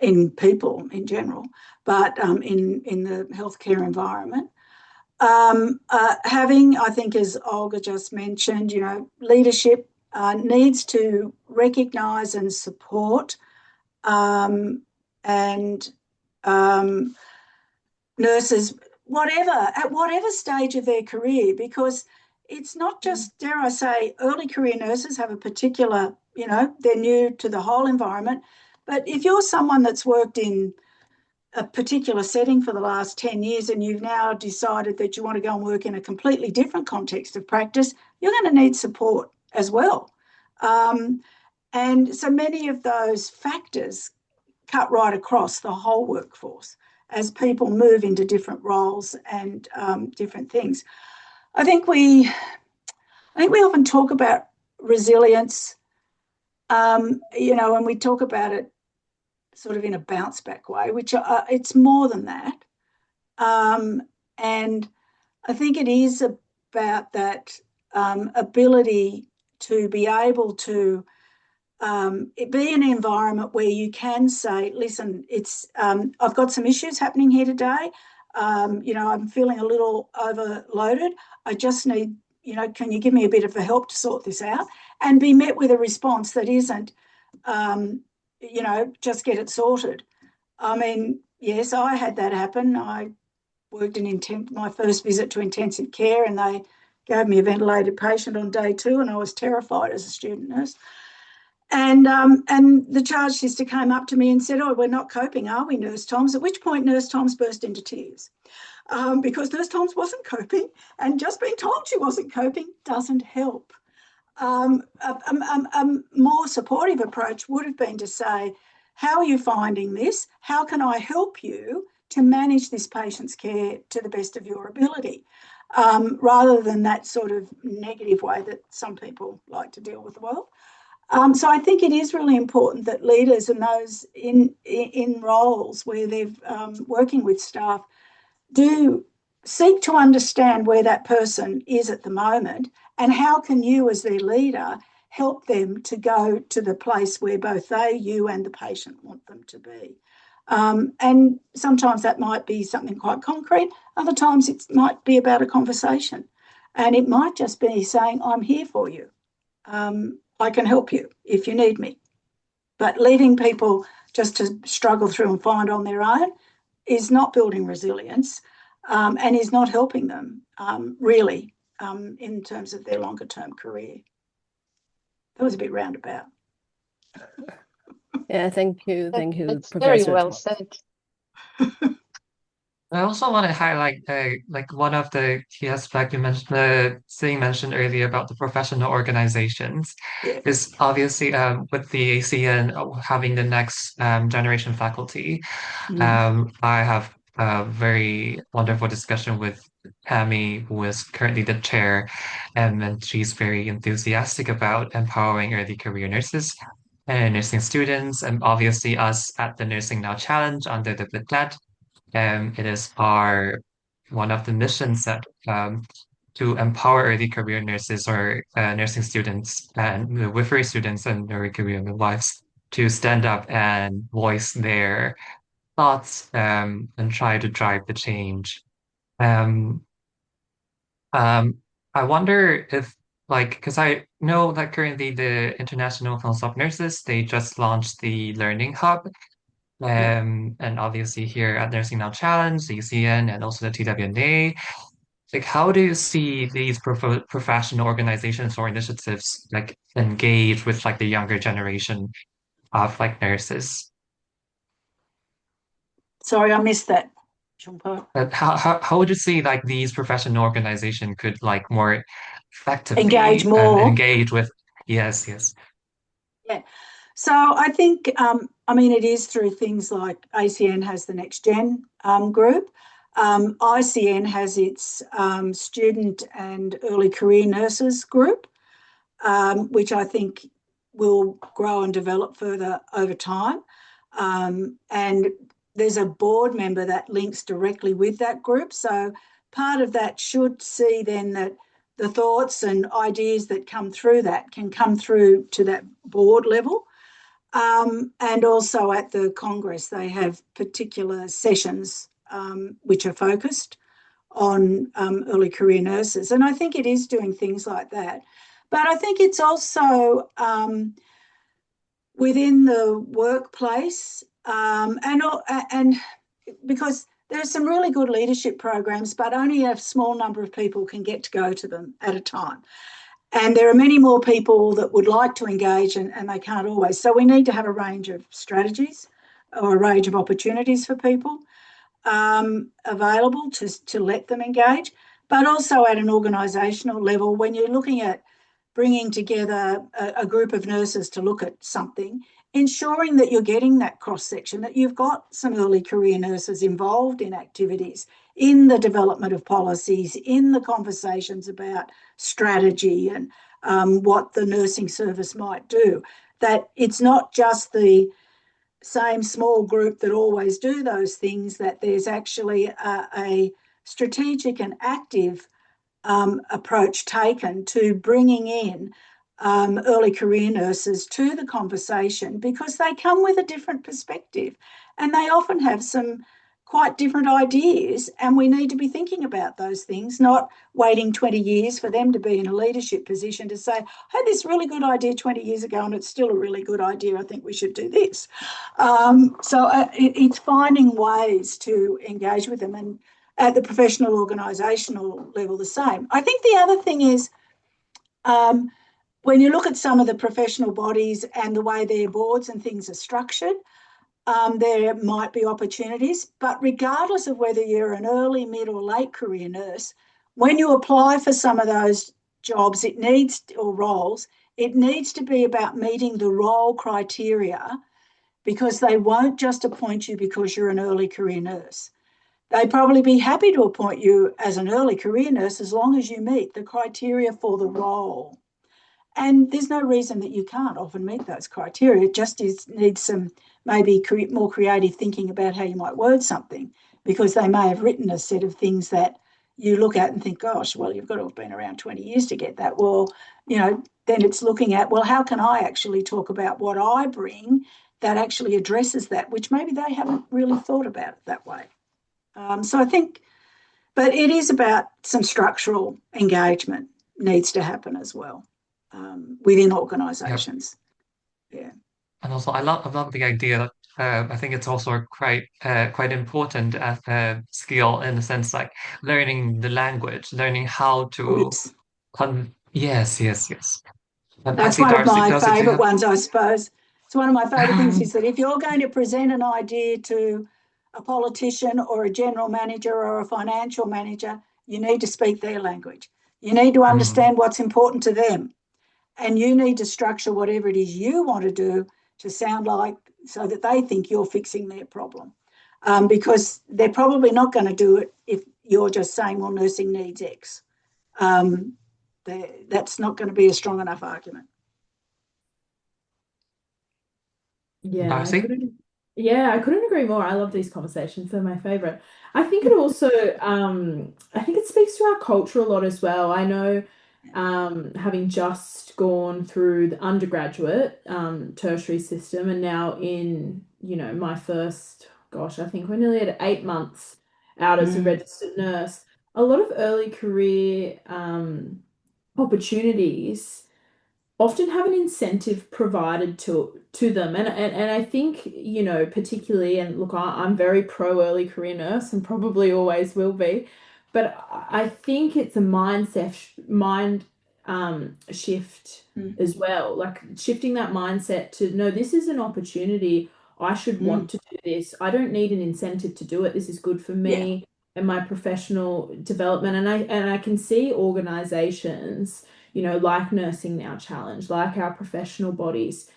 in people in general, but in the healthcare environment. Having, I think, as Olga just mentioned, leadership needs to recognise and support nurses, at whatever stage of their career, because it's not just, dare I say, early career nurses have a particular, they're new to the whole environment. But if you're someone that's worked in a particular setting for the last 10 years and you've now decided that you want to go and work in a completely different context of practice, you're going to need support as well. And so many of those factors cut right across the whole workforce as people move into different roles and different things. I think we often talk about resilience, and we talk about it sort of in a bounce back way, which it's more than that. And I think it is about that ability to be able to be in an environment where you can say, listen, I've got some issues happening here today. I'm feeling a little overloaded. I just need, can you give me a bit of help to sort this out? And be met with a response that isn't, just get it sorted. I mean, yes, I had that happen. I worked in my first visit to intensive care, and they gave me a ventilated patient on day 2, and I was terrified as a student nurse. And the charge sister came up to me and said, "Oh, we're not coping, are we, Nurse Thoms?" At which point Nurse Thoms burst into tears because Nurse Thoms wasn't coping, and just being told she wasn't coping doesn't help. A more supportive approach would have been to say, how are you finding this? How can I help you to manage this patient's care to the best of your ability? Rather than that sort of negative way that some people like to deal with the world. So I think it is really important that leaders and those in roles where they're working with staff do seek to understand where that person is at the moment and how can you as their leader help them to go to the place where both they, you and the patient want them to be. And sometimes that might be something quite concrete. Other times it might be about a conversation. And it might just be saying, I'm here for you. I can help you if you need me. But leaving people just to struggle through and find on their own is not building resilience and is not helping them really in terms of their longer term career. That was a bit roundabout. Yeah, thank you. Thank you, That's Professor very well Thoms. said. I also want to highlight like one of the key aspects you mentioned, the thing mentioned earlier about the professional organizations Yeah. is obviously with the ACN having the next generation faculty. I have a very wonderful discussion with Tammy, who is currently the chair, and she's very enthusiastic about empowering early career nurses and nursing students, and obviously us at the Nursing Now Challenge under the BLITLET. It is our one of the missions that to empower early career nurses or nursing students and midwifery students and early career midwives to stand up and voice their thoughts and try to drive the change. Um, um, I wonder if like because I know that currently the International Council of Nurses they just launched the Learning Hub. And obviously here at Nursing Now Challenge, the UCN, and also the TWNA, like how do you see these professional organizations or initiatives like engage with like the younger generation of like nurses? Sorry, I missed that, Jean-Paul. How would you see like these professional organizations could like more Engage effectively more. engage with yes. Yeah. So I think, I mean, it is through things like ACN has the Next Gen group. ICN has its student and early career nurses group, which I think will grow and develop further over time. And there's a board member that links directly with that group. So part of that should see then that the thoughts and ideas that come through that can come through to that board level. And also at the Congress, they have particular sessions which are focused on early career nurses. And I think it is doing things like that. But I think it's also within the workplace and because there are some really good leadership programs, but only a small number of people can get to go to them at a time. And there are many more people that would like to engage and they can't always. So we need to have a range of strategies or a range of opportunities for people available to let them engage, but also at an organisational level when you're looking at bringing together a group of nurses to look at something, ensuring that you're getting that cross-section, that you've got some early career nurses involved in activities, in the development of policies, in the conversations about strategy and what the nursing service might do, that it's not just the same small group that always do those things, that there's actually a strategic and active approach taken to bringing in early career nurses to the conversation because they come with a different perspective and they often have some quite different ideas, and we need to be thinking about those things, not waiting 20 years for them to be in a leadership position to say, I had this really good idea 20 years ago and it's still a really good idea, I think we should do this. It's finding ways to engage with them, and at the professional organisational level the same. I think the other thing is when you look at some of the professional bodies and the way their boards and things are structured, there might be opportunities, but regardless of whether you're an early, mid or late career nurse, when you apply for some of those jobs, or roles, it needs to be about meeting the role criteria, because they won't just appoint you because you're an early career nurse. They'd probably be happy to appoint you as an early career nurse as long as you meet the criteria for the role. And there's no reason that you can't often meet those criteria. It just needs some maybe more creative thinking about how you might word something, because they may have written a set of things that you look at and think, gosh, well, you've got to have been around 20 years to get that. Well, then it's looking at, well, how can I actually talk about what I bring that actually addresses that, which maybe they haven't really thought about it that way. So I think, but it is about some structural engagement needs to happen as well within organisations. Yep. Yeah. And also, I love the idea that I think it's also quite important as a skill in the sense like learning the language, learning how to Yes. Yes. And That's actually, one of Darcy, my Darcy, do you favourite have ones, I suppose. It's one of my favourite things is that if you're going to present an idea to a politician or a general manager or a financial manager, you need to speak their language. You need to understand what's important to them. And you need to structure whatever it is you want to do to sound like, so that they think you're fixing their problem. Because they're probably not going to do it if you're just saying, well, nursing needs X. That's not going to be a strong enough argument. Yeah, I Darcy? couldn't agree more. I love these conversations. They're my favorite. I think it also, I think it speaks to our culture a lot as well. I know, having just gone through the undergraduate, tertiary system and now in, my first, gosh, I think we're nearly at 8 months out as a registered nurse. A lot of early career, opportunities often have an incentive provided to them, and I think, particularly, and look, I'm very pro early career nurse and probably always will be, but I think it's a mind shift as well, like shifting that mindset to, no, this is an opportunity. I should want to do this. I don't need an incentive to do it. This is good for me and my professional development. And I can see organizations, like Nursing Now Challenge, like our professional bodies.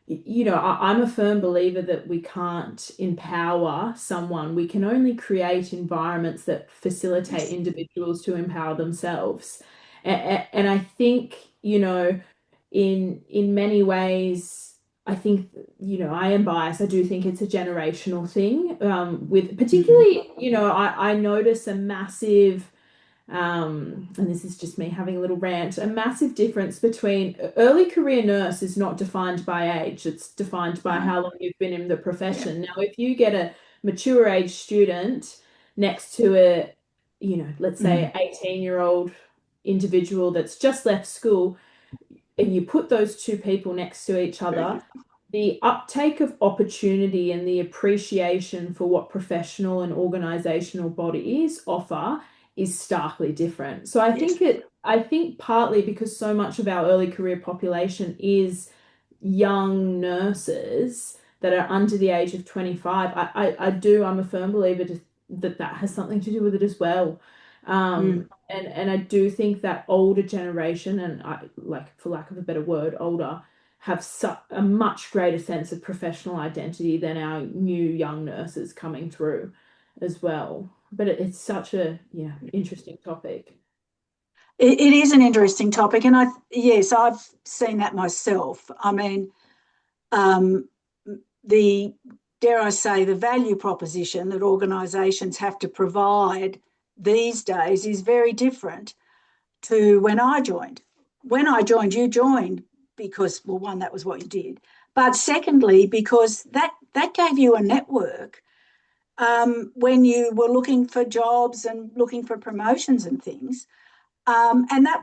I'm a firm believer that we can't empower someone. We can only create environments that facilitate individuals to empower themselves. And I think, in many ways, I think, I am biased. I do think it's a generational thing. With particularly, I notice a massive, and this is just me having a little rant, a massive difference between early career nurse is not defined by age, it's defined by how long you've been in the profession. Now, if you get a mature age student next to a, let's say 18-year-old individual that's just left school, and you put those two people next to each other, the uptake of opportunity and the appreciation for what professional and organizational bodies offer is starkly different. So I think partly because so much of our early career population is young nurses that are under the age of 25, I'm a firm believer that has something to do with it as well. And I do think that older generation, and like, for lack of a better word, older, have a much greater sense of professional identity than our new young nurses coming through as well. But it's such a interesting topic. It is an interesting topic, and yes, I've seen that myself. I mean, dare I say, the value proposition that organisations have to provide these days is very different to when I joined. When I joined, you joined because, well, one, that was what you did, but secondly, because that gave you a network when you were looking for jobs and looking for promotions and things. And that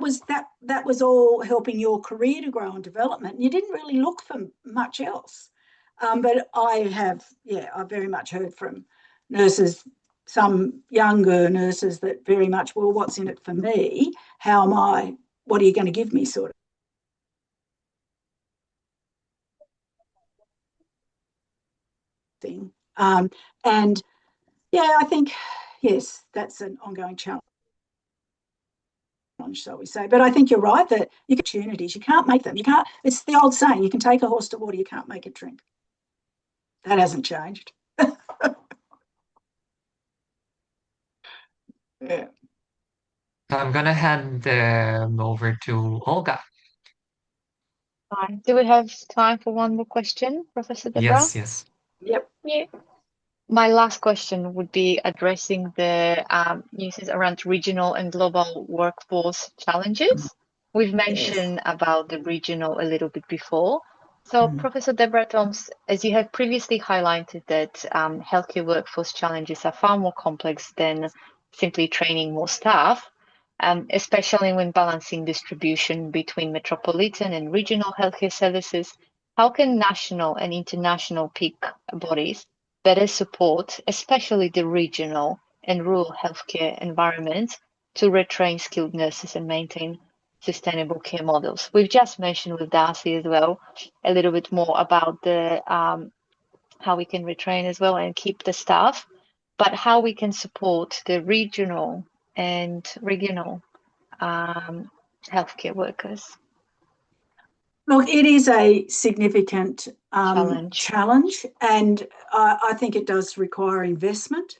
was all helping your career to grow and development. You didn't really look for much else. But I very much heard from nurses, some younger nurses, that very much, well, what's in it for me? What are you going to give me, sort of thing. And yeah, I think, yes, that's an ongoing challenge. shall we say. But I think you're right that you get opportunities. You can't make them. You can't. It's the old saying: you can take a horse to water, you can't make it drink. That hasn't changed. Yeah. I'm gonna hand them over to Olga. Fine. Do we have time for one more question, Professor Debra? Yes. Yep. Yeah. My last question would be addressing the uses around regional and global workforce challenges. We've mentioned about the regional a little bit before. So, Professor Debra Thoms, as you have previously highlighted that healthcare workforce challenges are far more complex than simply training more staff, especially when balancing distribution between metropolitan and regional healthcare services. How can national and international peak bodies better support, especially the regional and rural healthcare environments, to retrain skilled nurses and maintain sustainable care models? We've just mentioned with Darcy as well a little bit more about the how we can retrain as well and keep the staff, but how we can support the regional and regional healthcare workers. Look, it is a significant challenge, and I think it does require investment.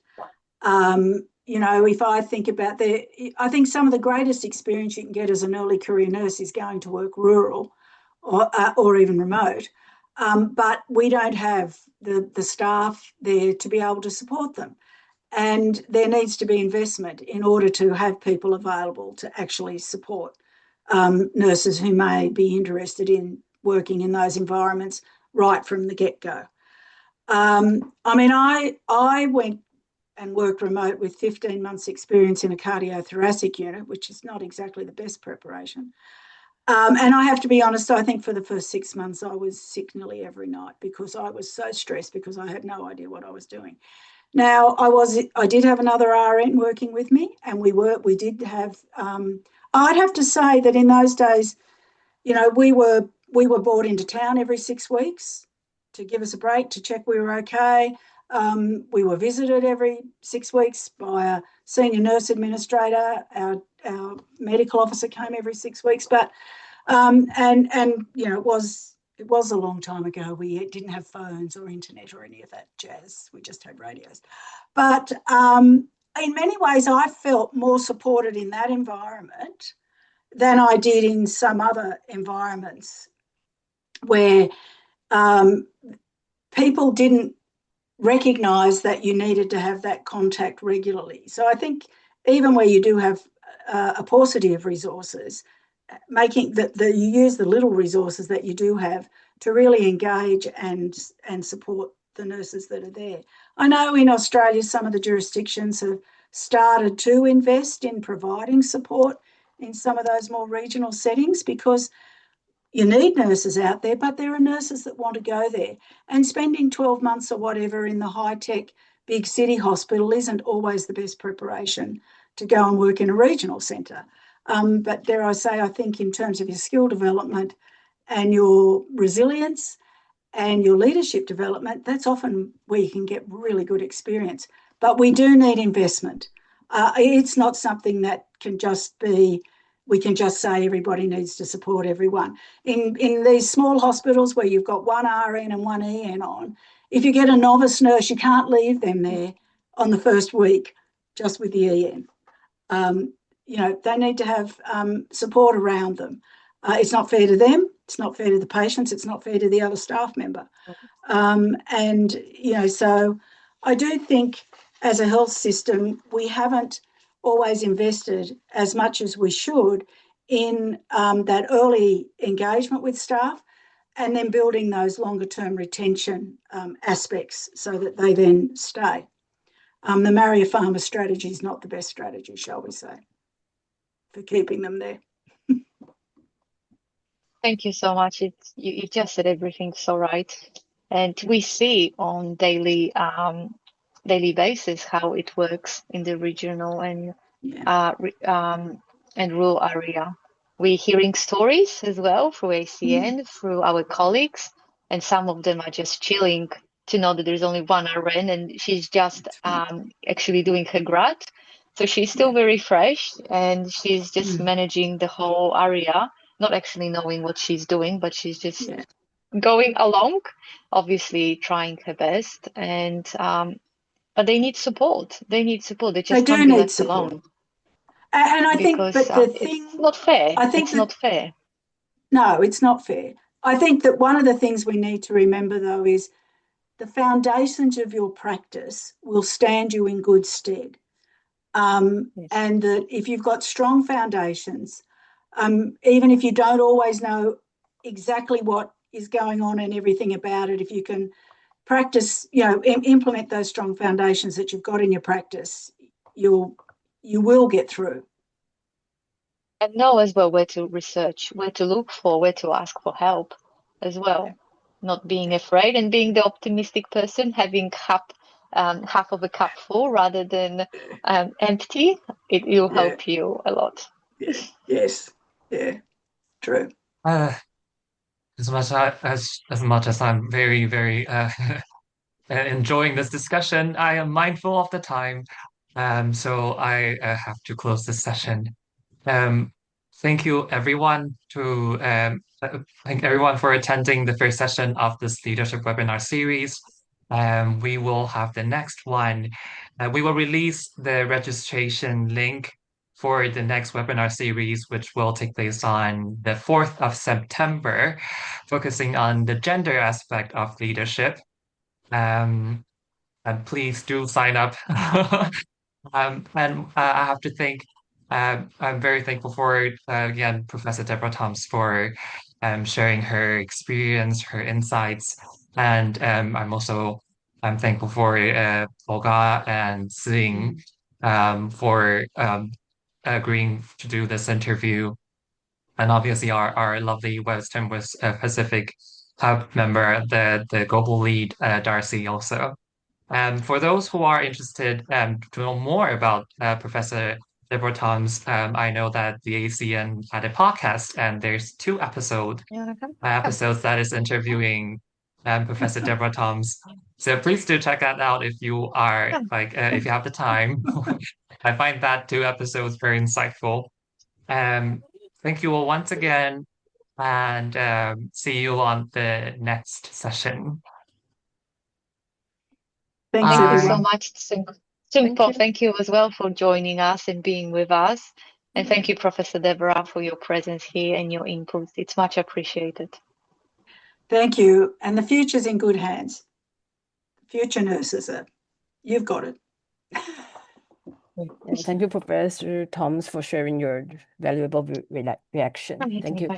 If I think about I think some of the greatest experience you can get as an early career nurse is going to work rural or even remote. But we don't have the staff there to be able to support them. And there needs to be investment in order to have people available to actually support nurses who may be interested in working in those environments right from the get-go. I went and worked remote with 15 months experience in a cardiothoracic unit, which is not exactly the best preparation. And I have to be honest, I think for the first 6 months, I was sick nearly every night because I was so stressed because I had no idea what I was doing. Now, I did have another RN working with me, and we did have, I'd have to say that in those days, we were brought into town every 6 weeks to give us a break, to check we were okay. We were visited every 6 weeks by a senior nurse administrator. Our medical officer came every 6 weeks, but it was a long time ago. We didn't have phones or internet or any of that jazz. We just had radios. But in many ways, I felt more supported in that environment than I did in some other environments where people didn't recognise that you needed to have that contact regularly. So I think even where you do have a paucity of resources, making that you use the little resources that you do have to really engage and support the nurses that are there. I know in Australia some of the jurisdictions have started to invest in providing support in some of those more regional settings because you need nurses out there, but there are nurses that want to go there. And spending 12 months or whatever in the high-tech big city hospital isn't always the best preparation to go and work in a regional centre. But dare I say, I think in terms of your skill development and your resilience and your leadership development, that's often where you can get really good experience. But we do need investment. It's not something that can just be, we can just say everybody needs to support everyone. In these small hospitals where you've got one RN and one EN on, if you get a novice nurse, you can't leave them there on the first week just with the EN. They need to have support around them. It's not fair to them. It's not fair to the patients. It's not fair to the other staff member. So I do think as a health system, we haven't always invested as much as we should in that early engagement with staff and then building those longer term retention aspects so that they then stay. The Marrier Farmer strategy is not the best strategy, shall we say, for keeping them there. Thank you so much. You just said everything so right, and we see on daily basis how it works in the regional and rural area. We're hearing stories as well through ACN, through our colleagues, and some of them are just chilling to know that there's only one RN and she's just actually doing her grad. So she's still very fresh, and she's just managing the whole area, not actually knowing what she's doing, but she's just going along, obviously trying her best. And but they need support. They need support. They just can't be left alone. And I think, but the thing, it's not fair. I think it's not fair. No, it's not fair. I think that one of the things we need to remember, though, is the foundations of your practice will stand you in good stead. And that if you've got strong foundations, even if you don't always know exactly what is going on and everything about it, if you can practice, implement those strong foundations that you've got in your practice, you will get through. And know as well where to research, where to look for, where to ask for help as well. Not being afraid and being the optimistic person, having half of a cup full rather than empty. It will help you a lot. Yes. Yeah. True. As much as I'm very, very enjoying this discussion, I am mindful of the time. So I have to close this session. Thank you everyone thank everyone for attending the first session of this leadership webinar series. We will have the next one. We will release the registration link for the next webinar series, which will take place on the 4th of September, focusing on the gender aspect of leadership. And please do sign up. And I have to thank, I'm very thankful for, again, Professor Debra Thoms for sharing her experience, her insights. And I'm thankful for Olga and Sing for agreeing to do this interview. And obviously our lovely Western Pacific Hub member, the global lead, Darcy also. For those who are interested to know more about Professor Debra Thoms, I know that the ACN had a podcast, and there's 2 episodes that is interviewing Professor Debra Thoms. So please do check that out if you are if you have the time. I find that 2 episodes very insightful. Thank you all once again, and see you on the next session. Thanks, Thank you everyone. so much, Simpo. Thank you as well for joining us and being with us. And thank you, Professor Debra, for your presence here and your input. It's much appreciated. Thank you. And the future's in good hands. Future nurses, you've got it. And thank you, Professor Thoms, for sharing your valuable reaction. Thank you.